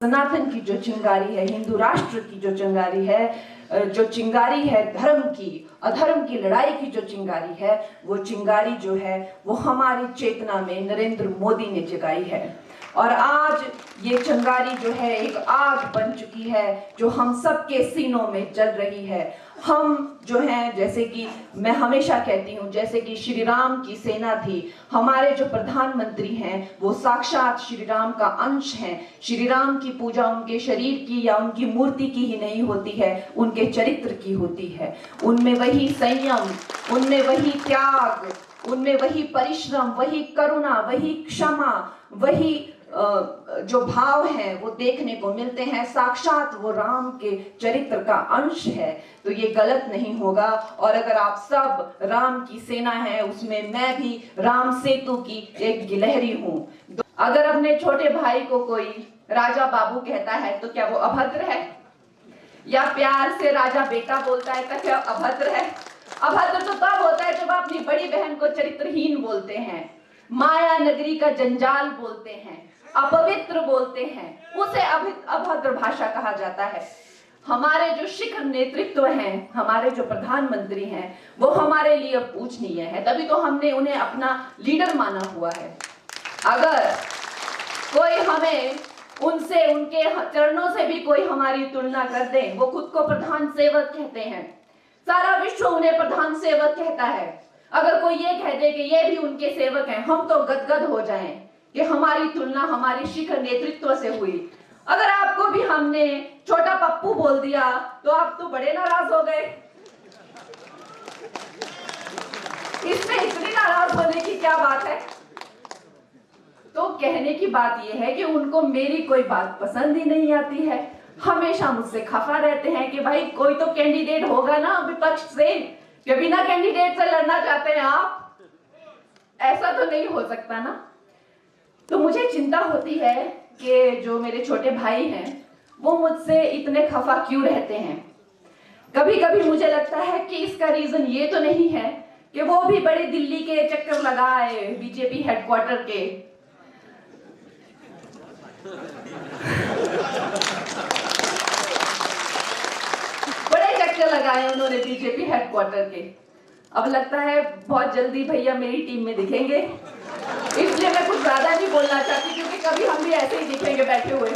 सनातन की जो चिंगारी है, हिंदू राष्ट्र की जो चिंगारी है, जो चिंगारी है धर्म की, अधर्म की लड़ाई की जो चिंगारी है, वो चिंगारी जो है वो हमारी चेतना में नरेंद्र मोदी ने जगाई है। और आज ये चिंगारी जो है एक आग बन चुकी है जो हम सबके सीनों में जल रही है। हम जो हैं, जैसे कि मैं हमेशा कहती हूँ, जैसे कि श्री राम की सेना थी, हमारे जो प्रधानमंत्री हैं वो साक्षात श्री राम का अंश हैं। श्री राम की पूजा उनके शरीर की या उनकी मूर्ति की ही नहीं होती है, उनके चरित्र की होती है। उनमें वही संयम, उनमें वही त्याग, उनमें वही परिश्रम, वही करुणा, वही क्षमा, वही जो भाव हैं वो देखने को मिलते हैं। साक्षात वो राम के चरित्र का अंश है, तो ये गलत नहीं होगा। और अगर आप सब राम की सेना है, उसमें मैं भी राम सेतु की एक गिलहरी हूँ। अगर अपने छोटे भाई को कोई राजा बाबू कहता है तो क्या वो अभद्र है? या प्यार से राजा बेटा बोलता है तो क्या अभद्र है? अभद्र तो तब होता है जब अपनी बड़ी बहन को चरित्रहीन बोलते हैं, माया नगरी का जंजाल बोलते हैं, अपवित्र बोलते हैं, उसे अभद्र भाषा कहा जाता है। हमारे जो शिखर नेतृत्व हैं, हमारे जो प्रधानमंत्री हैं, वो हमारे लिए पूजनीय है, तभी तो हमने उन्हें अपना लीडर माना हुआ है। अगर कोई हमें उनसे, उनके चरणों से भी कोई हमारी तुलना कर दे, वो खुद को प्रधान सेवक कहते हैं, सारा विश्व उन्हें प्रधान सेवक कहता है। अगर कोई ये कह दे कि ये भी उनके सेवक हैं, हम तो गदगद हो जाएं कि हमारी तुलना हमारी शिखर नेतृत्व से हुई। अगर आपको भी हमने छोटा पप्पू बोल दिया तो आप तो बड़े नाराज हो गए। इसमें इतनी नाराज होने की क्या बात है? तो कहने की बात यह है कि उनको मेरी कोई बात पसंद ही नहीं आती है, हमेशा मुझसे खफा रहते हैं कि भाई कोई तो कैंडिडेट होगा ना विपक्ष से, कि बिना कैंडिडेट से लड़ना चाहते हैं आप? ऐसा तो नहीं हो सकता ना। तो मुझे चिंता होती है कि जो मेरे छोटे भाई हैं वो मुझसे इतने खफा क्यों रहते हैं। कभी कभी मुझे लगता है कि इसका रीजन ये तो नहीं है कि वो भी बड़े दिल्ली के चक्कर लगाए, बीजेपी हेडक्वार्टर के। बड़े चक्कर लगाए उन्होंने बीजेपी हेडक्वार्टर के। अब लगता है बहुत जल्दी भैया मेरी टीम में दिखेंगे, इसलिए मैं कुछ ज्यादा नहीं बोलना चाहती, क्योंकि कभी हम भी ऐसे ही दिखेंगे बैठे हुए।